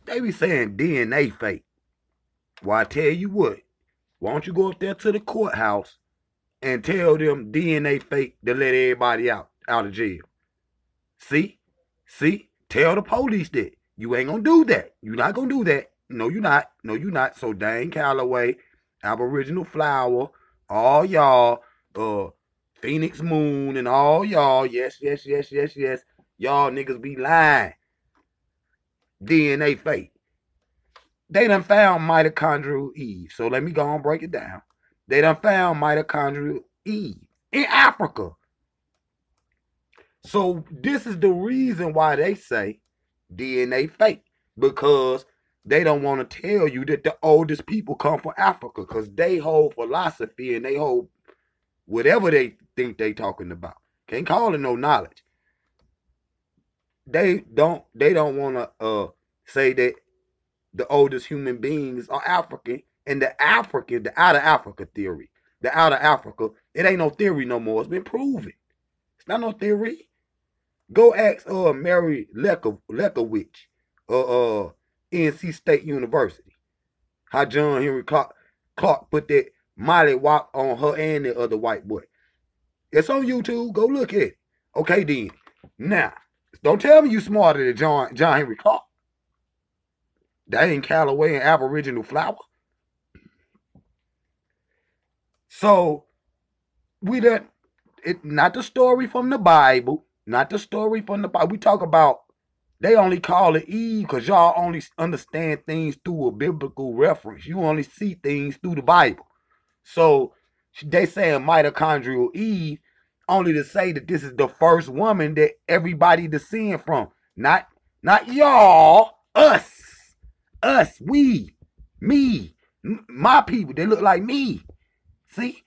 They be saying DNA fake. Well, I tell you what, why don't you go up there to the courthouse and tell them DNA fake to let everybody out of jail? See? See? Tell the police that. You ain't gonna do that. You not gonna do that. No, you not. No, you not. So Dane Calloway, Aboriginal Flower, all y'all, Phoenix Moon and all y'all, yes, yes, yes, yes, yes. Y'all niggas be lying. DNA fake. They done found mitochondrial Eve. So let me go and break it down. They done found mitochondrial Eve in Africa. So this is the reason why they say DNA fake, because they don't want to tell you that the oldest people come from Africa, because they hold philosophy and they hold whatever they think they talking about. Can't call it no knowledge. They don't want to say that the oldest human beings are African, and the out of Africa theory. The out of Africa, it ain't no theory no more. It's been proven. It's not no theory. Go ask Mary Lekowicz, NC State University, how John Henry Clark put that Molly Wop on her and the other white boy. It's on YouTube. Go look at it. Okay, then. Now, don't tell me you smarter than John Henry Clark. That ain't Calloway and Aboriginal Flower. So we done it. Not the story from the Bible. Not the story from the Bible. We talk about they only call it Eve because y'all only understand things through a biblical reference. You only see things through the Bible. So they saying mitochondrial Eve only to say that this is the first woman that everybody descend from. Not y'all, us, we, me, my people. They look like me. See?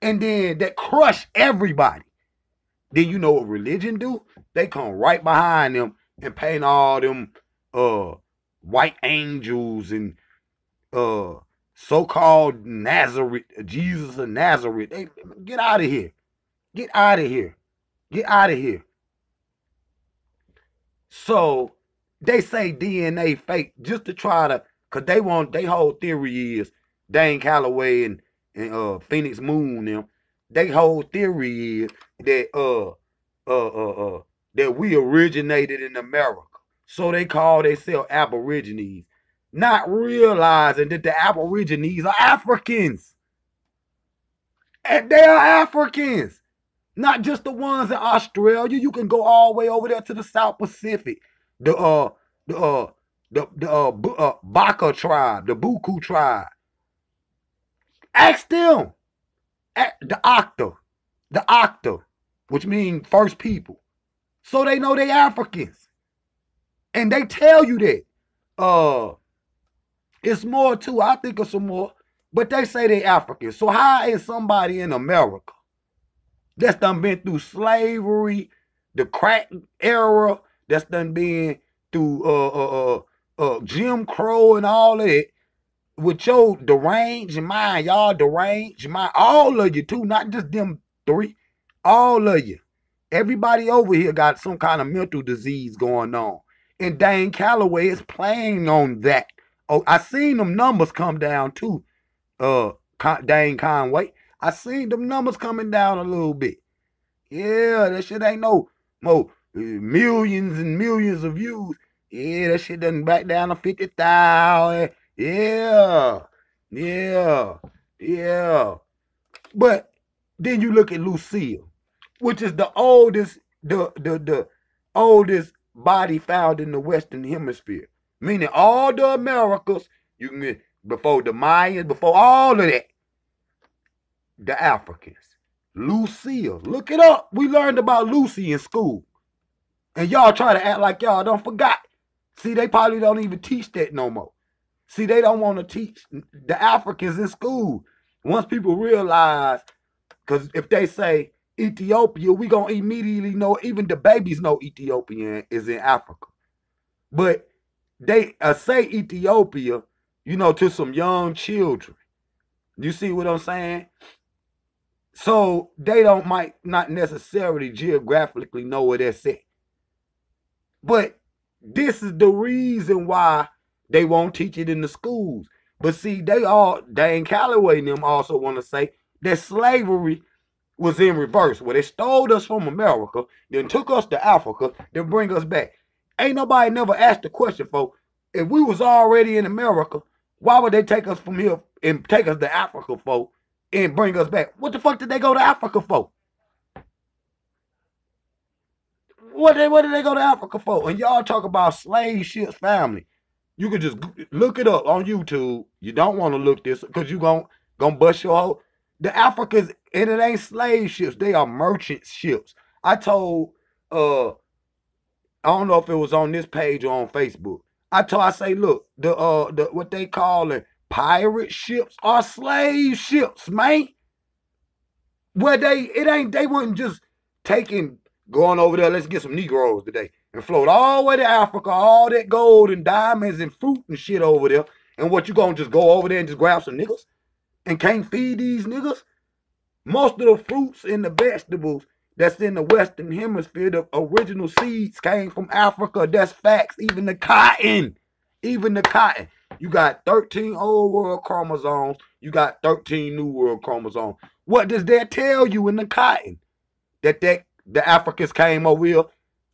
And then that crush everybody. Then you know what religion do? They come right behind them and paint all them white angels and so-called Nazareth, Jesus of Nazareth. They, get out of here. Get out of here. Get out of here. So they say DNA fake just to try to, cause they whole theory is Dane Calloway and Phoenix Moon them. They whole theory is that that we originated in America. So they call themselves Aborigines, not realizing that the Aborigines are Africans. And they are Africans. Not just the ones in Australia. You can go all the way over there to the South Pacific. The the Baka tribe, the Buku tribe. Ask them. The Octa, which means first people. So they know they Africans. And they tell you that. It's more too. I think of some more. But they say they Africans. So how is somebody in America that's done been through slavery, the crack era, that's done been through Jim Crow and all that, with your deranged mind, y'all deranged mind, all of you too, not just them three, all of you. Everybody over here got some kind of mental disease going on. And Dane Calloway is playing on that. Oh, I seen them numbers come down too, Dane Conway. I seen them numbers coming down a little bit. Yeah, that shit ain't no more millions and millions of views. Yeah, that shit done back down to 50,000. Yeah, yeah, yeah. But then you look at Lucille, which is the oldest, the oldest body found in the Western Hemisphere. Meaning all the Americas, you can get before the Mayans, before all of that, the Africans. Lucille, look it up. We learned about Lucy in school. And y'all try to act like y'all don't forgot. See, they probably don't even teach that no more. See, they don't want to teach the Africans in school. Once people realize, because if they say Ethiopia, we going to immediately know, even the babies know Ethiopia is in Africa. But they say Ethiopia, you know, to some young children. You see what I'm saying? So they might not necessarily geographically know where that's at. But this is the reason why They won't teach it in the schools. But see, Dane Calloway and them also want to say that slavery was in reverse, where they stole us from America, then took us to Africa, then bring us back. Ain't nobody never asked the question, folks. If we was already in America, why would they take us from here and take us to Africa, folks, and bring us back? What the fuck did they go to Africa for? What did they go to Africa for? And y'all talk about slave ships family. You could just look it up on YouTube. You don't want to look this because you gonna bust your whole. The Africans, and it ain't slave ships, they are merchant ships. I told I don't know if it was on this page or on Facebook. I say, look, the what they call it, pirate ships are slave ships, man. Where they weren't just going over there, let's get some Negroes today, and float all the way to Africa, all that gold and diamonds and fruit and shit over there. And what, you gonna just go over there and just grab some niggas and can't feed these niggas? Most of the fruits and the vegetables that's in the Western Hemisphere, the original seeds came from Africa. That's facts. Even the cotton. You got 13 old world chromosomes. You got 13 new world chromosomes. What does that tell you in the cotton? That the Africans came over here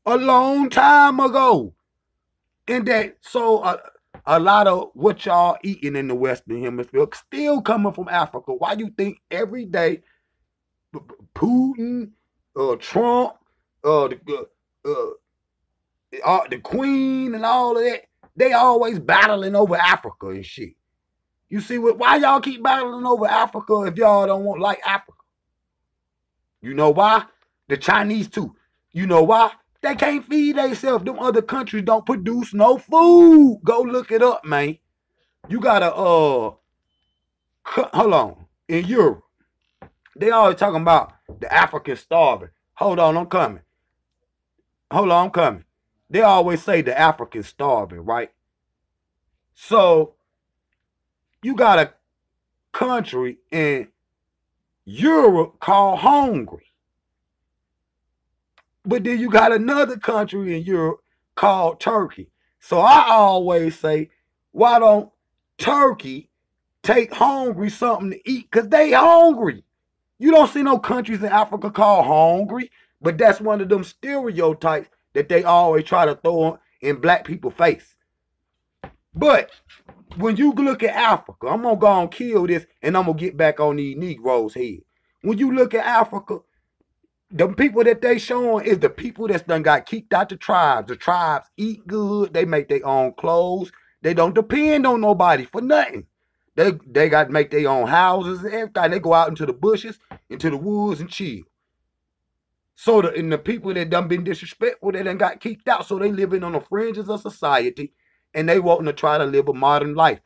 a long time ago. And that, so a lot of what y'all eating in the Western Hemisphere still coming from Africa. Why you think every day Putin, Trump, the Queen and all of that, they always battling over Africa and shit. You see why y'all keep battling over Africa if y'all don't want like Africa? You know why? The Chinese too. You know why? They can't feed themselves. Them other countries don't produce no food. Go look it up, man. You gotta hold on. In Europe, they always talking about the Africans starving. Hold on, I'm coming. They always say the Africans starving, right? So you got a country in Europe called hungry. But then you got another country in Europe called Turkey. So I always say, why don't Turkey take hungry something to eat? Because they hungry. You don't see no countries in Africa called hungry, but that's one of them stereotypes that they always try to throw in black people's face. But when you look at Africa, I'm going to go and kill this, and I'm going to get back on these Negroes' head. When you look at Africa, the people that they showing is the people that's done got kicked out the tribes. The tribes eat good. They make their own clothes. They don't depend on nobody for nothing. They got to make their own houses and everything. They go out into the bushes, into the woods and chill. So the people that done been disrespectful, they done got kicked out. So they living on the fringes of society, and they wanting to try to live a modern life,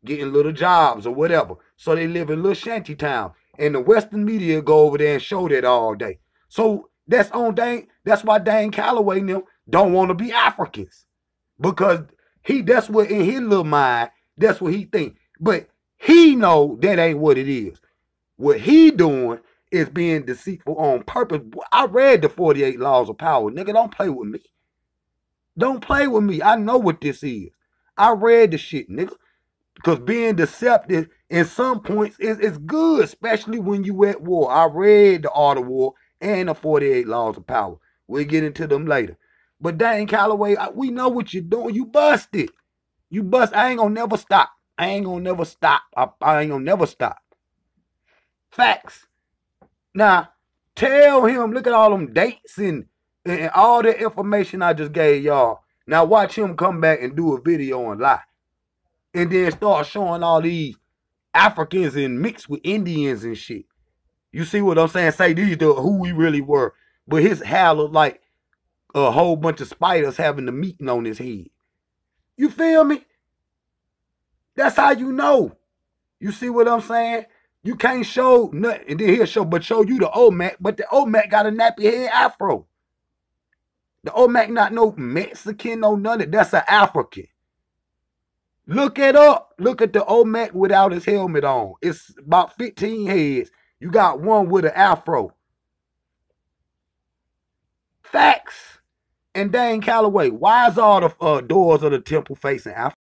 getting little jobs or whatever. So they live in little shanty town. And the Western media go over there and show that all day. So that's on Dane. That's why Dane Calloway and them don't want to be Africans. Because that's what in his little mind, that's what he think. But he know that ain't what it is. What he doing is being deceitful on purpose. I read the 48 Laws of Power. Nigga, don't play with me. Don't play with me. I know what this is. I read the shit, nigga. Because being deceptive in some points is good, especially when you at war. I read the Art of War and the 48 Laws of Power. We'll get into them later. But Dane Calloway, we know what you're doing. You busted. You bust. I ain't gonna never stop. I ain't gonna never stop. Facts. Now, tell him, look at all them dates and all the information I just gave y'all. Now watch him come back and do a video and lie. And then start showing all these Africans and mixed with Indians and shit. You see what I'm saying? Say these are who we really were. But his hair looked like a whole bunch of spiders having the meeting on his head. You feel me? That's how you know. You see what I'm saying? You can't show nothing, and then he'll show you the Olmec, but the Olmec got a nappy head afro. The Olmec not no Mexican, no none of that. That's an African. Look it up. Look at the Olmec without his helmet on. It's about 15 heads. You got one with an afro. Facts. And Dane Calloway, why is all the doors of the temple facing Africa?